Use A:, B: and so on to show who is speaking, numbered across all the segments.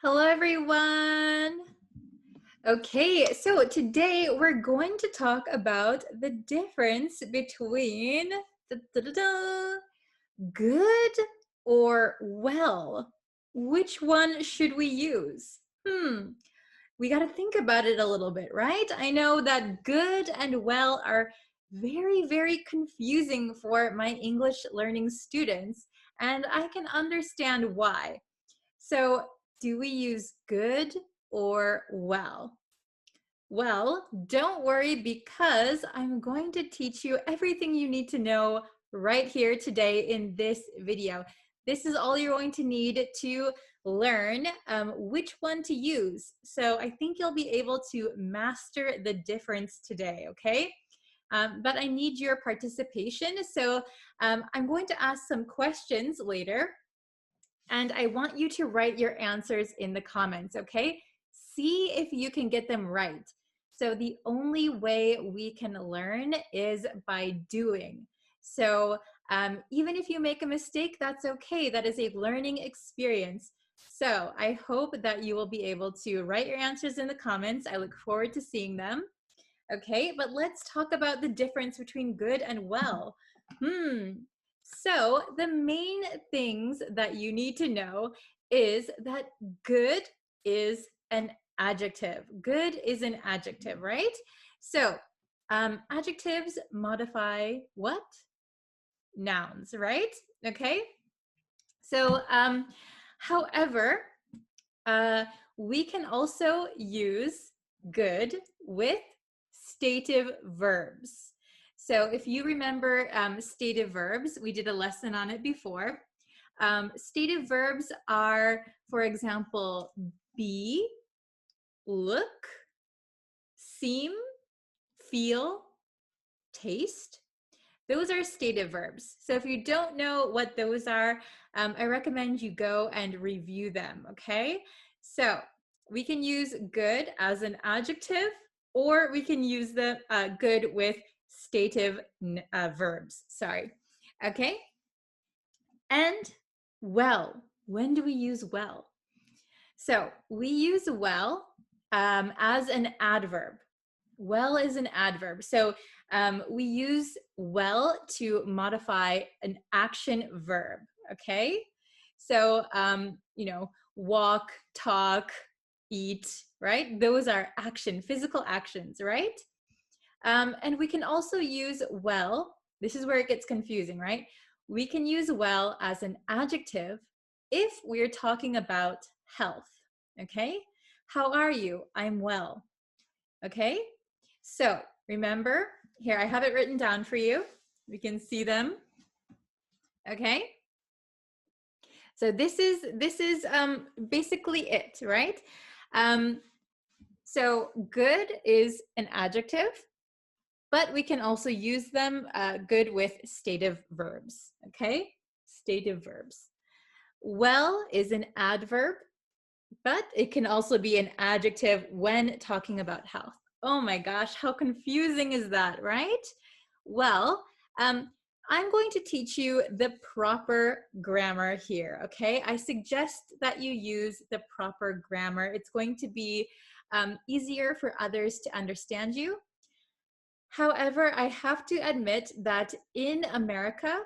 A: Hello, everyone. Okay, so today we're going to talk about the difference between good or well. Which one should we use? We got to think about it a little bit, right? I know that good and well are very, very confusing for my English learning students, and I can understand why. So, do we use good or well? Well, don't worry because I'm going to teach you everything you need to know right here today in this video. This is all you're going to need to learn which one to use. So I think you'll be able to master the difference today, okay? But I need your participation. So I'm going to ask some questions later and I want you to write your answers in the comments, okay? See if you can get them right. So the only way we can learn is by doing. So even if you make a mistake, that's okay. That is a learning experience. So I hope that you will be able to write your answers in the comments. I look forward to seeing them. Okay, but let's talk about the difference between good and well. So the main things that you need to know is that good is an adjective. Good is an adjective, right? So adjectives modify what? Nouns, right? Okay. So however, we can also use good with stative verbs. So if you remember stative verbs, we did a lesson on it before. Stative verbs are, for example, be, look, seem, feel, taste. Those are stative verbs. So if you don't know what those are, I recommend you go and review them, okay? So we can use good as an adjective, or we can use the good with stative verbs, sorry. Okay? And well, when do we use well? So we use well as an adverb. Well is an adverb. So we use well to modify an action verb, okay? So, walk, talk, eat, right? Those are action, physical actions, right? And we can also use well, this is where it gets confusing, right? We can use well as an adjective if we're talking about health, okay? How are you? I'm well, okay? So remember, here I have it written down for you. We can see them, okay? So this is basically it, right? So good is an adjective, but we can also use them good with stative verbs, okay? Stative verbs. Well is an adverb, but it can also be an adjective when talking about health. Oh my gosh, how confusing is that, right? Well, I'm going to teach you the proper grammar here, okay? I suggest that you use the proper grammar. It's going to be easier for others to understand you. However, I have to admit that in America,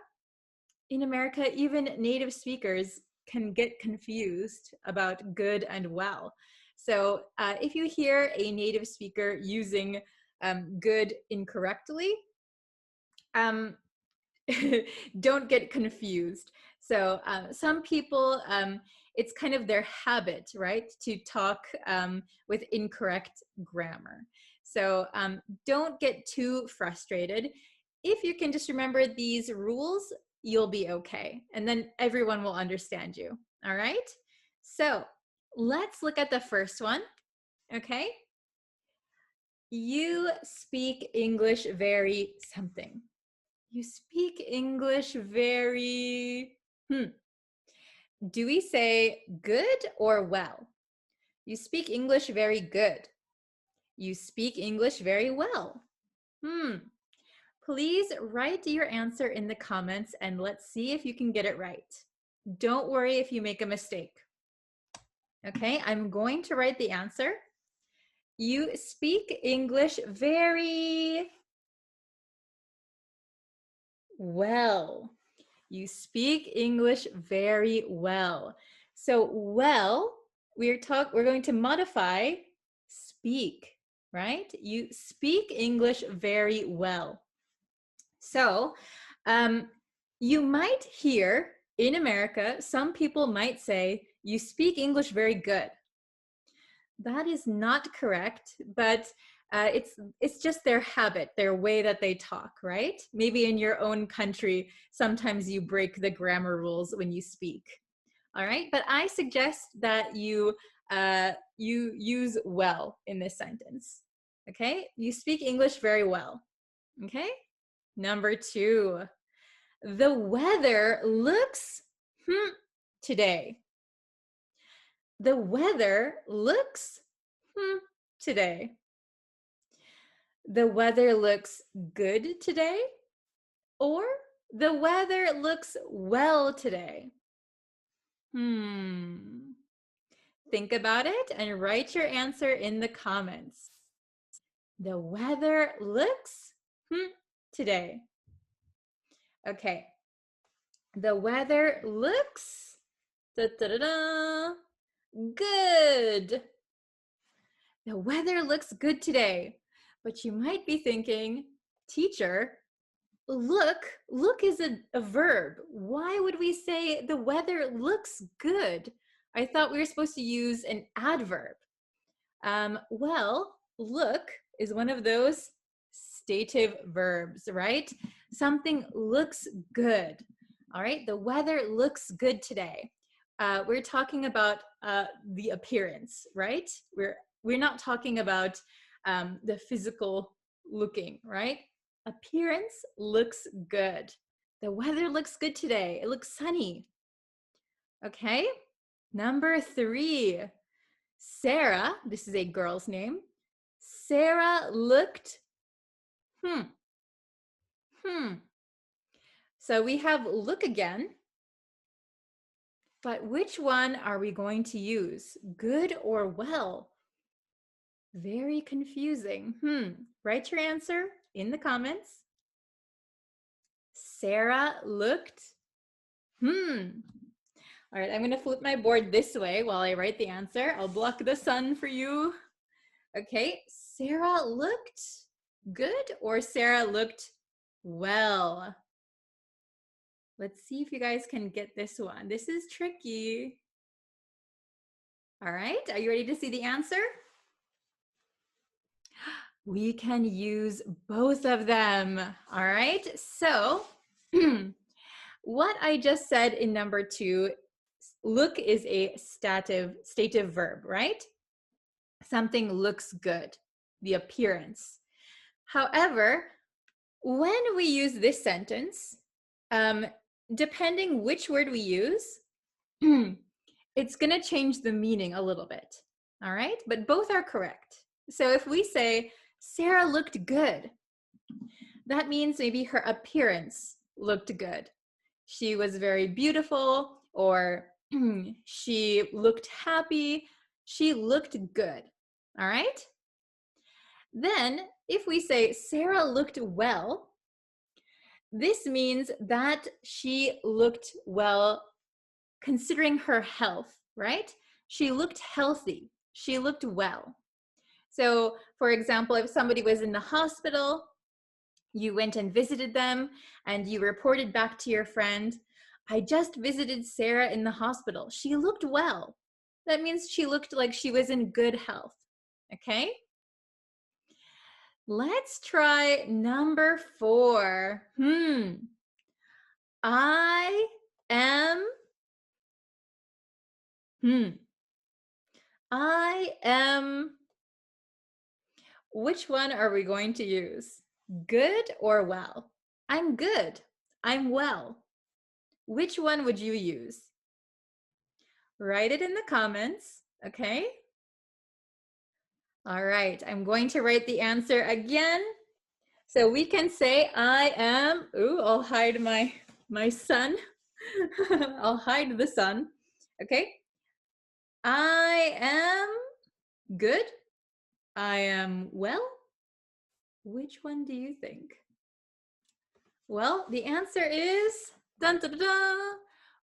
A: even native speakers can get confused about good and well. So if you hear a native speaker using good incorrectly, don't get confused. So some people, it's kind of their habit, right, to talk with incorrect grammar. So don't get too frustrated. If you can just remember these rules, you'll be okay. And then everyone will understand you. All right? So let's look at the first one. Okay? You speak English very something. You speak English very, do we say good or well? You speak English very good. You speak English very well. Please write your answer in the comments and let's see if you can get it right. Don't worry if you make a mistake. Okay, I'm going to write the answer. You speak English very well. You speak English very well. So well, we're going to modify speak, right? You speak English very well. So you might hear in America, some people might say, you speak English very good. That is not correct, but it's just their habit, their way that they talk, right? Maybe in your own country, sometimes you break the grammar rules when you speak. All right, but I suggest that you use well in this sentence. Okay, you speak English very well. Okay, number 2. The weather looks today. The weather looks today. The weather looks good today, or the weather looks well today. Think about it and write your answer in the comments. The weather looks today. Okay. The weather looks good. The weather looks good today. But you might be thinking, teacher, look is a verb. Why would we say the weather looks good? I thought we were supposed to use an adverb. Well, look is one of those stative verbs, right? Something looks good. All right, the weather looks good today. We're talking about the appearance, right? We're not talking about the physical looking, right? Appearance looks good. The weather looks good today. It looks sunny. Okay, number 3. Sarah, this is a girl's name. Sarah looked, So we have look again, but which one are we going to use? Good or well? Very confusing. Write your answer in the comments. Sarah looked, All right, I'm going to flip my board this way while I write the answer. I'll block the sun for you. Okay, Sarah looked good or Sarah looked well? Let's see if you guys can get this one. This is tricky. All right, are you ready to see the answer? We can use both of them. All right, so what I just said in number 2, look is a stative verb, right? Something looks good, the appearance. However, when we use this sentence, depending which word we use, it's going to change the meaning a little bit. All right, but both are correct. So if we say, Sarah looked good, that means maybe her appearance looked good. She was very beautiful, or she looked happy. She looked good. All right? Then if we say Sarah looked well, this means that she looked well considering her health, right? She looked healthy. She looked well. So, for example, if somebody was in the hospital, you went and visited them and you reported back to your friend, I just visited Sarah in the hospital. She looked well. That means she looked like she was in good health. Okay? Let's try number 4. I am which one are we going to use? Good or well? I'm good. I'm well. Which one would you use? Write it in the comments, okay? All right, I'm going to write the answer again. So we can say I am, I'll hide my sun. I'll hide the sun, okay? I am good. I am well. Which one do you think? Well, the answer is dun, dun, dun, dun.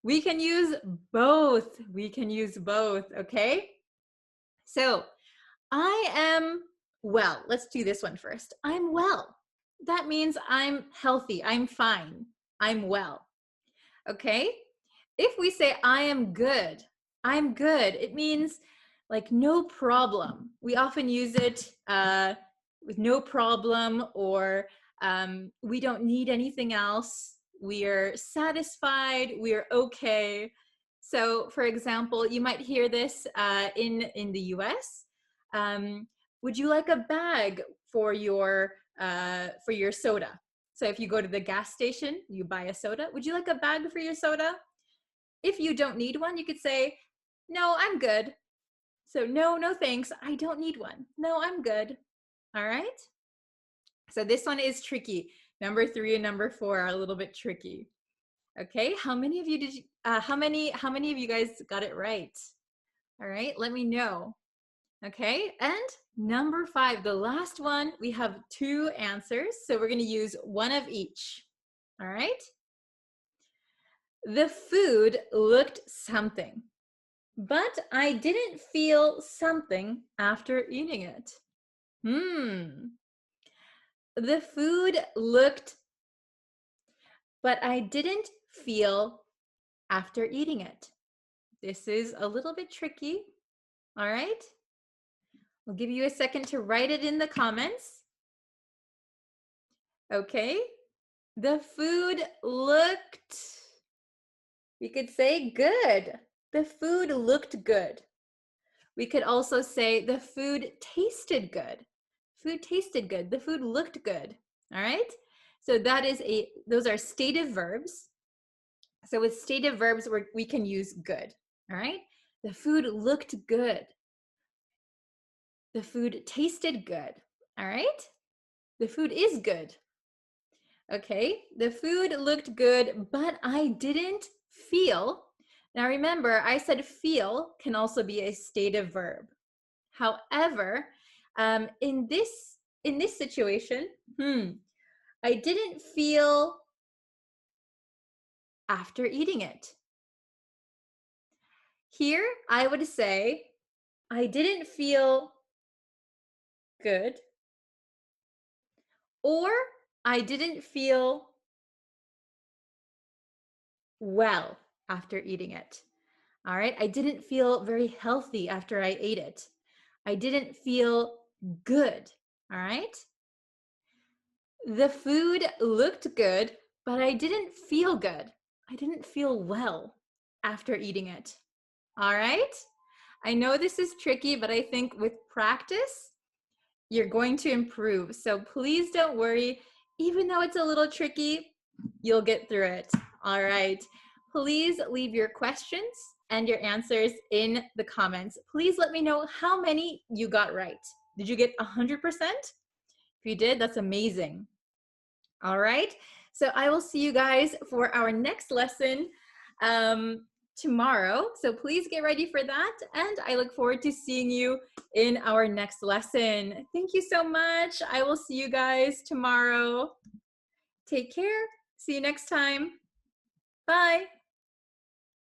A: We can use both. We can use both, okay? So, I am well. Let's do this one first. I'm well. That means I'm healthy. I'm fine. I'm well. Okay? If we say I am good, it means like no problem. We often use it with no problem, or we don't need anything else. We are satisfied. We are okay. So, for example, you might hear this in the U.S. Would you like a bag for your soda? So if you go to the gas station, you buy a soda. Would you like a bag for your soda? If you don't need one, you could say, no, I'm good. So no, no thanks. I don't need one. No, I'm good. All right. So this one is tricky. Number 3 and number 4 are a little bit tricky. Okay. How many of you did? How many of you guys got it right? All right. Let me know. Okay. And number 5, the last one, we have 2 answers. So we're going to use one of each. All right. The food looked something, but I didn't feel something after eating it. The food looked, but I didn't feel after eating it. This is a little bit tricky. All right. I'll give you a second to write it in the comments. Okay. The food looked, we could say good. The food looked good. We could also say the food tasted good. Food tasted good. The food looked good. All right. So those are stative verbs. So with stative verbs, we can use good. All right. The food looked good. The food tasted good. All right. The food is good. Okay. The food looked good, but I didn't feel. Now remember, I said feel can also be a stative verb. However, in this situation, I didn't feel after eating it. Here, I would say, I didn't feel good, or I didn't feel well after eating it. All right, I didn't feel very healthy after I ate it. I didn't feel good. All right. The food looked good, but I didn't feel good. I didn't feel well after eating it. All right. I know this is tricky, but I think with practice, you're going to improve. So please don't worry. Even though it's a little tricky, you'll get through it. All right. Please leave your questions and your answers in the comments. Please let me know how many you got right. Did you get 100%? If you did, that's amazing. All right. So I will see you guys for our next lesson tomorrow. So please get ready for that. And I look forward to seeing you in our next lesson. Thank you so much. I will see you guys tomorrow. Take care. See you next time. Bye.